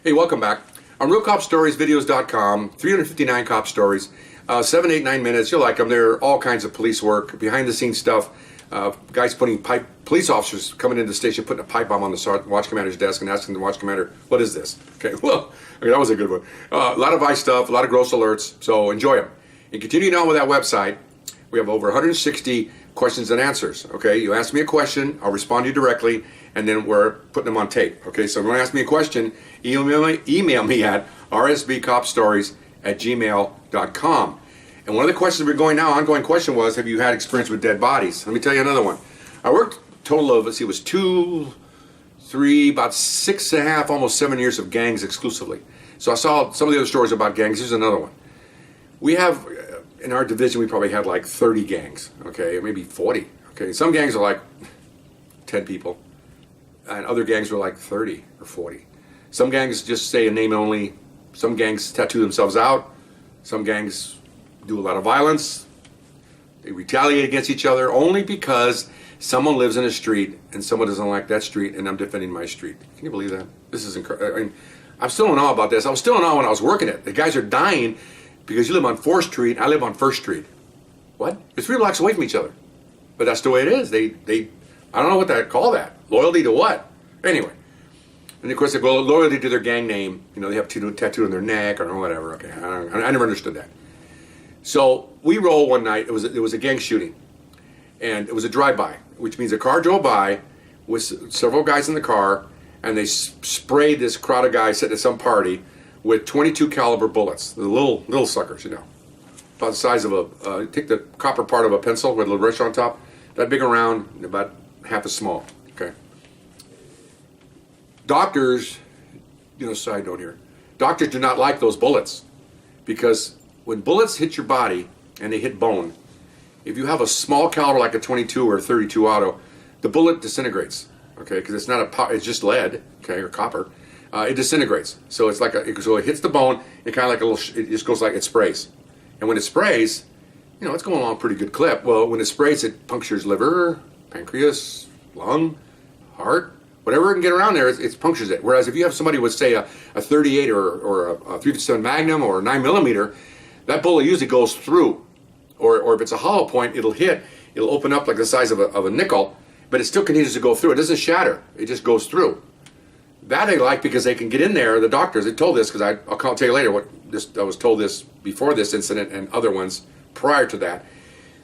Hey, welcome back. On RealCopStoriesVideos.com, 359 cop stories, 7, 8, 9 minutes. You'll like them. They're all kinds of police work, behind-the-scenes stuff. Guys putting police officers coming into the station, putting a pipe bomb on the watch commander's desk and asking the watch commander, "What is this?" Okay, well, okay, that was a good one. A lot of ice stuff, a lot of gross alerts. So enjoy them. And continuing on with that website, we have over 160 questions and answers. Okay, you ask me a question, I'll respond to you directly, and then we're putting them on tape. Okay, so if you want to ask me a question, email me at rsbcopstories@gmail.com. And one of the questions we're going now, ongoing question was, have you had experience with dead bodies? Let me tell you another one. I worked a total of, let's see, it was 2, 3, about 6.5, almost 7 years of gangs exclusively. So I saw some of the other stories about gangs. Here's another one. We have, in our division, we probably had like 30 gangs, okay, or maybe 40, okay. Some gangs are like 10 people, and other gangs are like 30 or 40. Some gangs just say a name only. Some gangs tattoo themselves out. Some gangs do a lot of violence. They retaliate against each other only because someone lives in a street and someone doesn't like that street, and I'm defending my street. Can you believe that? This is incredible. I mean, I'm still in awe about this. I was still in awe when I was working it. The guys are dying because you live on 4th Street, I live on 1st Street. What? It's 3 blocks away from each other. But that's the way it is. They I don't know what to call that. Loyalty to what? Anyway. And of course they go loyalty to their gang name. You know, they have a tattoo on their neck or whatever. Okay, I never understood that. So we roll one night. It was a gang shooting. And it was a drive-by, which means a car drove by with several guys in the car, and they sprayed this crowd of guys sitting at some party with 22 caliber bullets, the little suckers, you know, about the size of a, take the copper part of a pencil with a little brush on top, that big around, and about half as small, okay. Doctors, you know, side note here, doctors do not like those bullets, because when bullets hit your body and they hit bone, if you have a small caliber like a 22 or 32 auto, the bullet disintegrates, okay, because it's not it's just lead, okay, or copper. It disintegrates, so it's like so it hits the bone. It kind of like a little. It just goes like it sprays, and when it sprays, you know, it's going along a pretty good clip. Well, when it sprays, it punctures liver, pancreas, lung, heart, whatever it can get around there. It punctures it. Whereas if you have somebody with, say, a 38 or a 357 Magnum or a 9mm, that bullet usually goes through, or if it's a hollow point, it'll open up like the size of a nickel, but it still continues to go through. It doesn't shatter. It just goes through. That they like because they can get in there. The doctors, they told this, because I'll tell you later I was told this before this incident and other ones prior to that.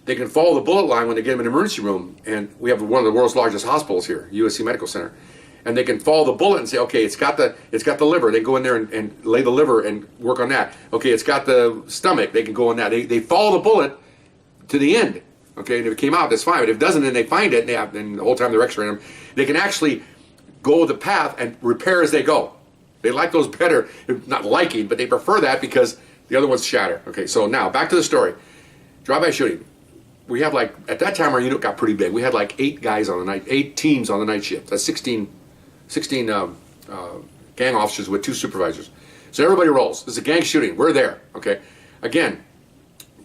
They can follow the bullet line when they get them in an emergency room, and we have one of the world's largest hospitals here, USC Medical Center, and they can follow the bullet and say, okay, it's got the liver. They go in there and lay the liver and work on that. Okay, it's got the stomach. They can go on that. They follow the bullet to the end. Okay, and if it came out, that's fine. But if it doesn't, then they find it, and the whole time they're X-raying them, they can actually go the path and repair as they go. They like those better, not liking, but they prefer that because the other ones shatter. Okay, so now back to the story. Drive-by shooting. We have like, at that time our unit got pretty big. We had like 8 teams on the night shift. That's 16 gang officers with 2 supervisors. So everybody rolls. This is a gang shooting. We're there. Okay. Again,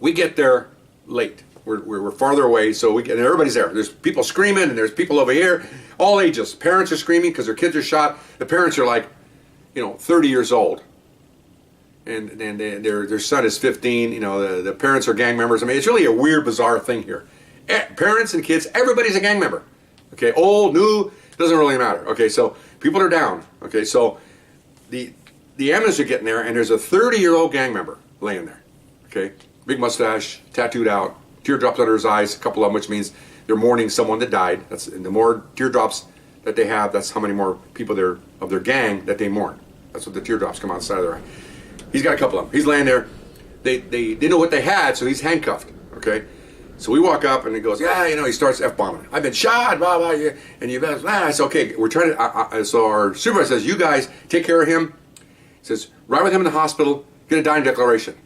we get there late. We're farther away, so and everybody's there. There's people screaming, and there's people over here, all ages. Parents are screaming because their kids are shot. The parents are like, 30 years old, and their son is 15. The parents are gang members. I mean, it's really a weird, bizarre thing here. Parents and kids, everybody's a gang member. Okay, old, new, doesn't really matter. Okay, so people are down. Okay, so the ambulance are getting there, and there's a 30-year-old gang member laying there. Okay, big mustache, tattooed out. Teardrops under his eyes, a couple of them, which means they're mourning someone that died. And the more teardrops that they have, that's how many more people of their gang that they mourn. That's what the teardrops come out the side of their eye. He's got a couple of them. He's laying there. They didn't know what they had, so he's handcuffed. Okay, so we walk up and he goes, he starts f-bombing. I've been shot, blah blah. And you guys, I said, okay, we're trying to. So our supervisor says, you guys take care of him. He says, ride with him in the hospital, get a dying declaration.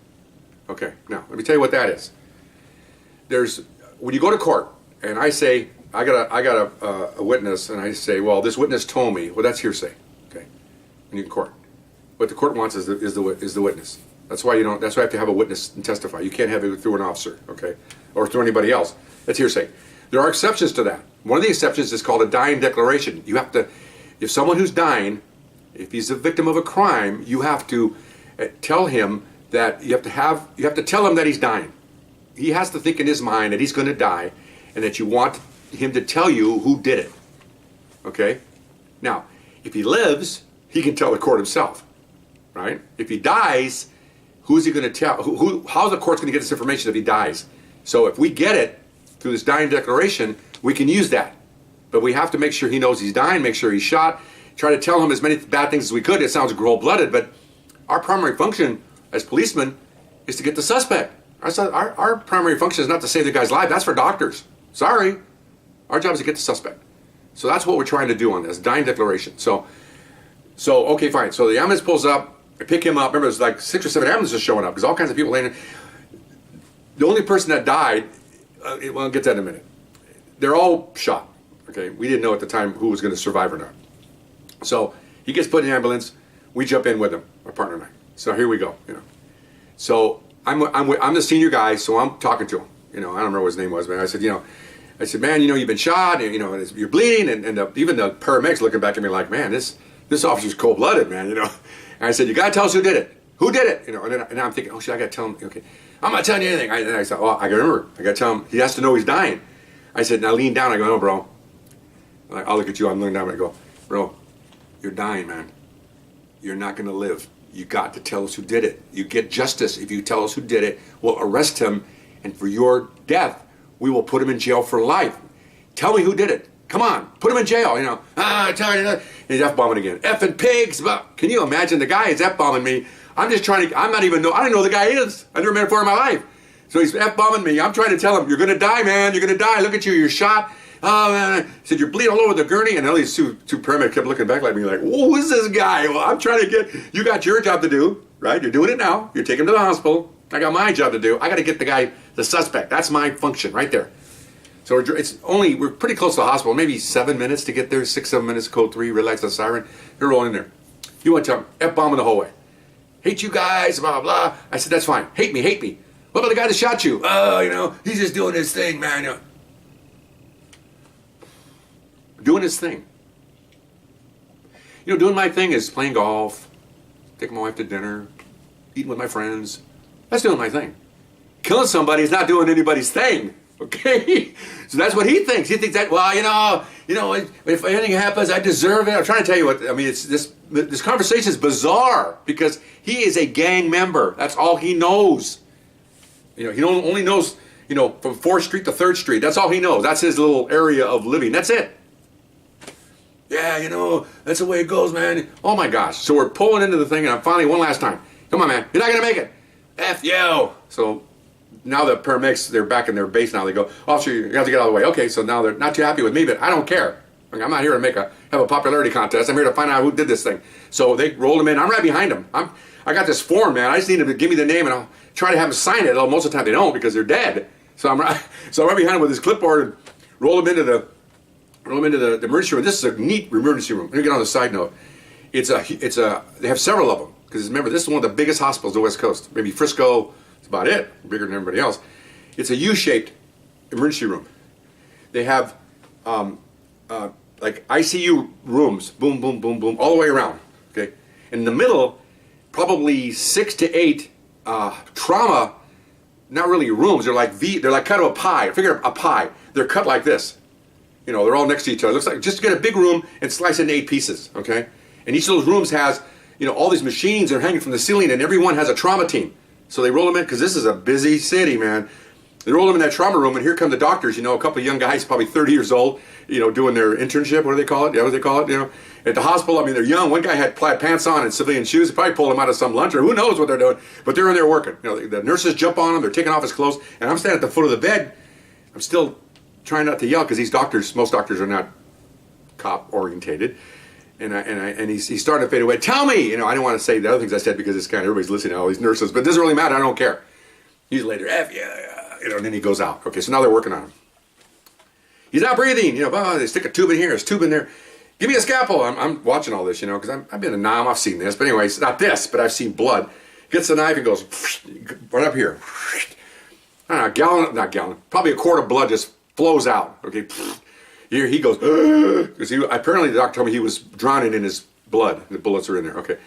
Okay, now let me tell you what that is. When you go to court, and I say, I got a witness, and I say, well, this witness told me. Well, that's hearsay. Okay, when you go to court, what the court wants is the witness. That's why That's why you have to have a witness and testify. You can't have it through an officer, okay, or through anybody else. That's hearsay. There are exceptions to that. One of the exceptions is called a dying declaration. You have to, if someone who's dying If he's a victim of a crime, you have to tell him that you have to tell him that he's dying. He has to think in his mind that he's going to die, and that you want him to tell you who did it. Okay? Now, if he lives, he can tell the court himself, right? If he dies, who's he going to tell? How's the court's going to get this information if he dies? So if we get it through this dying declaration, we can use that. But we have to make sure he knows he's dying, make sure he's shot, try to tell him as many bad things as we could. It sounds cold-blooded, but our primary function as policemen is to get the suspect. Our primary function is not to save the guy's life. That's for doctors. Sorry. Our job is to get the suspect. So that's what we're trying to do on this, dying declaration. So okay, fine. So the ambulance pulls up, I pick him up. Remember, there's like 6 or 7 ambulances showing up because all kinds of people landing. The only person that died, well, I'll get to that in a minute. They're all shot. Okay, we didn't know at the time who was going to survive or not. So he gets put in the ambulance. We jump in with him, my partner and I. So here we go. So I'm the senior guy, so I'm talking to him. I don't remember what his name was, but I said, man, you've been shot, and, you're bleeding, and even the paramedics looking back at me like, man, this officer's cold-blooded, man, And I said, you got to tell us who did it. Who did it? And I'm thinking, oh, shit, I got to tell him. Okay, I'm not telling you anything. And I said, well, I got to remember. I got to tell him. He has to know he's dying. I said, now lean down. I go, no, bro. I'll look at you. I'm leaning down. I go, bro, you're dying, man. You're not going to live. You got to tell us who did it. You get justice if you tell us who did it. We'll arrest him, and for your death, we will put him in jail for life. Tell me who did it. Come on, put him in jail. Tell you that. And he's F-bombing again. Effing pigs. Can you imagine the guy is F-bombing me? I don't even know who the guy is. I've never met him before in my life. So he's F-bombing me. I'm trying to tell him, you're going to die, man. You're going to die. Look at you. You're shot. Oh, man. He said, you're bleeding all over the gurney. And all these two paramedics kept looking back at me like, who is this guy? Well, I'm trying to you got your job to do, right? You're doing it now. You're taking him to the hospital. I got my job to do. I got to get the suspect. That's my function right there. So we're pretty close to the hospital. Maybe 7 minutes to get there. 6, 7 minutes, code 3, red lights, the siren. You're rolling in there. You want to tell him, F-bombing the whole way. Hate you guys, blah, blah. I said, that's fine. Hate me. What about the guy that shot you? Oh, he's just doing his thing, man. Doing his thing. Doing my thing is playing golf, taking my wife to dinner, eating with my friends. That's doing my thing. Killing somebody is not doing anybody's thing. Okay? So that's what he thinks. He thinks that, if anything happens, I deserve it. I'm trying to tell you what, it's this conversation is bizarre because he is a gang member. That's all he knows. He only knows, from 4th Street to 3rd Street. That's all he knows. That's his little area of living. That's it. Yeah, that's the way it goes, man. Oh my gosh. So we're pulling into the thing, and I'm finally, one last time. Come on, man. You're not going to make it. F you. So now the paramedics, they're back in their base now. They go, officer, you have to get out of the way. Okay, so now they're not too happy with me, but I don't care. I'm not here to have a popularity contest. I'm here to find out who did this thing. So they rolled him in. I'm right behind him. I got this form, man. I just need him to give me the name, and I'll try to have him sign it. Although most of the time they don't because they're dead. So I'm right behind him with his clipboard and roll him into the emergency room. This is a neat emergency room. Let me get on the side note. They have several of them because remember, this is one of the biggest hospitals on the West Coast. Maybe Frisco. That's about it. Bigger than everybody else. It's a U-shaped emergency room. They have like ICU rooms, boom, boom, boom, boom, all the way around. Okay, in the middle, probably 6 to 8 trauma. Not really rooms. They're like cut of a pie. Figure a pie. They're cut like this. They're all next to each other. It looks like just get a big room and slice it into 8 pieces. Okay, and each of those rooms has all these machines that are hanging from the ceiling, and everyone has a trauma team. So they roll them in because this is a busy city, man. They roll them in that trauma room, and here come the doctors. A couple of young guys, probably 30 years old, doing their internship. What do they call it? Yeah, what do they call it? At the hospital. They're young. One guy had plaid pants on and civilian shoes. They probably pulled him out of some lunch, or who knows what they're doing. But they're in there working. The nurses jump on him. They're taking off his clothes, and I'm standing at the foot of the bed. I'm still trying not to yell because most doctors are not cop orientated. And he's starting to fade away. Tell me, I don't want to say the other things I said because it's kind of everybody's listening to all these nurses, but it doesn't really matter. I don't care. He's later, F yeah, and then he goes out. Okay, so now they're working on him. He's not breathing. They stick a tube in here, a tube in there. Give me a scalpel. I'm watching all this, because I've been a nom. I've seen this, but anyway, it's not this, but I've seen blood. Gets the knife and goes right up here. I don't know, not gallon, probably a quart of blood just flows out. Okay, here he goes. Because apparently the doctor told me he was drowning in his blood. The bullets are in there. Okay.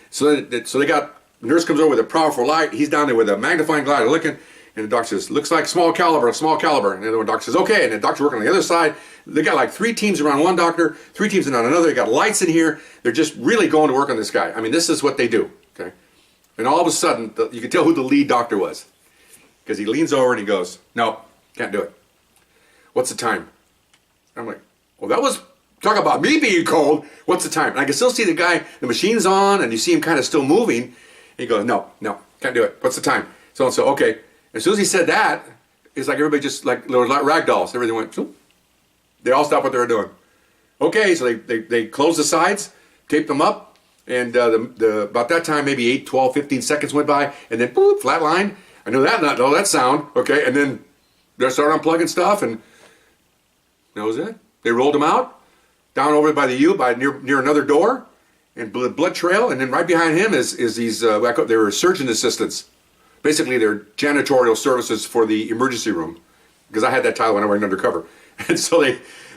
So they got, the nurse comes over with a powerful light. He's down there with a magnifying glass looking. And the doctor says, looks like small caliber, small caliber. And the other one doctor says, okay. And the doctor's working on the other side. They got like 3 teams around one doctor, 3 teams around another. They got lights in here. They're just really going to work on this guy. I mean, this is what they do. Okay. And all of a sudden, you can tell who the lead doctor was. Because he leans over and he goes, no, can't do it. What's the time? I'm like, well, that was, talk about me being cold. What's the time? And I can still see the guy, the machine's on, and you see him kind of still moving. And he goes, no, can't do it. What's the time? So okay. As soon as he said that, it's like everybody just like there was like rag dolls. Everything went, whoop. They all stopped what they were doing. Okay, so they closed the sides, taped them up, and about that time, maybe 8, 12, 15 seconds went by, and then boop, flat line. I knew that sound. Okay, and then they started unplugging stuff, and that was it. They rolled him out, down over by the U, near another door, and blood trail, and then right behind him is these, they were surgeon assistants. Basically, they're janitorial services for the emergency room, because I had that title when I went undercover. And so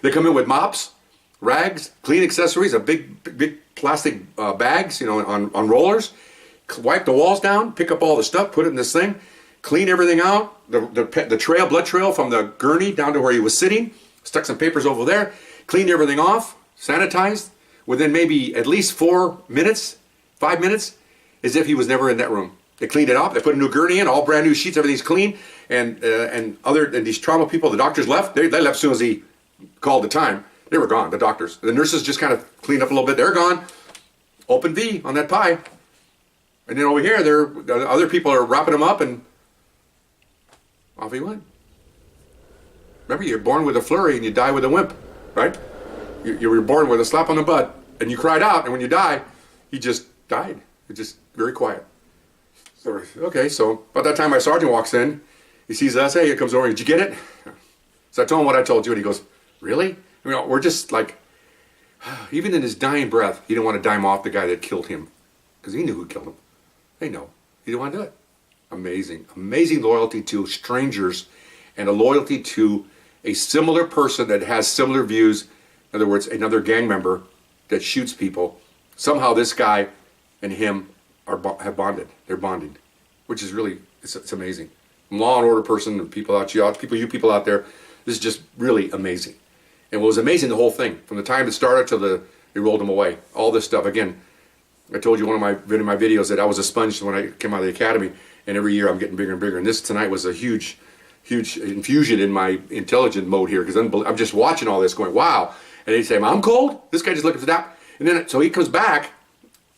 they come in with mops, rags, clean accessories, a big plastic bags, on rollers, wipe the walls down, pick up all the stuff, put it in this thing, clean everything out, the blood trail from the gurney down to where he was sitting, stuck some papers over there, cleaned everything off, sanitized, within maybe at least 4 minutes, 5 minutes, as if he was never in that room. They cleaned it up. They put a new gurney in, all brand new sheets. Everything's clean. And these trauma people, the doctors left. They left as soon as he called the time. They were gone. The doctors, the nurses just kind of cleaned up a little bit. They're gone. Open V on that pie. And then over here, the other people are wrapping him up, and off he went. Remember, you're born with a flurry and you die with a wimp, right? You were born with a slap on the butt and you cried out, and when you die, you just died. You're just very quiet. So, okay, so about that time my sergeant walks in, he sees us, hey, he comes over, did you get it? So I told him what I told you, and he goes, really? We're just like, even in his dying breath, he didn't want to dime off the guy that killed him, because he knew who killed him. They know. He didn't want to do it. Amazing. Amazing loyalty to strangers, and a loyalty to a similar person that has similar views. In other words, another gang member that shoots people. Somehow this guy and him have bonded. They're bonding, which is really, it's amazing. I'm a law and order person, and people out there, this is just really amazing. And what was amazing, the whole thing, from the time it started till they rolled him away, all this stuff. Again, I told you in my videos that I was a sponge when I came out of the academy, and every year I'm getting bigger and bigger. And this tonight was a huge infusion in my intelligent mode here, because I'm just watching all this going, wow. And they say, I'm cold? This guy just looked at that. And then, so he comes back,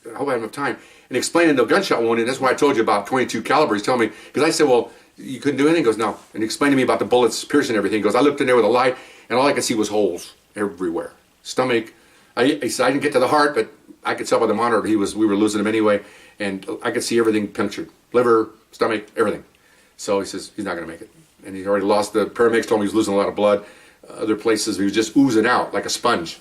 I hope I have enough time, and explaining the gunshot wound, and that's why I told you about 22 caliber. He's telling me, because I said, well, you couldn't do anything? He goes, no. And he explained to me about the bullets piercing everything. He goes, I looked in there with a light, and all I could see was holes everywhere. Stomach. He said, I didn't get to the heart, but I could tell by the monitor we were losing him anyway, and I could see everything punctured. Liver, stomach, everything. So he says, he's not going to make it. And he already lost, the paramedics told me he was losing a lot of blood. Other places, he was just oozing out like a sponge,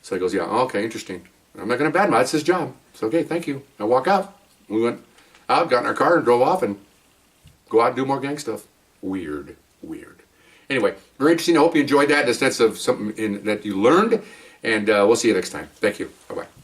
So he goes, yeah, okay, interesting. I'm not going to badmouth, that's his job. So, okay, thank you. I walk out. We went out, got in our car, and drove off, and go out and do more gang stuff. Weird. Anyway, very interesting. I hope you enjoyed that in the sense of something that you learned, and we'll see you next time. Thank you. Bye-bye.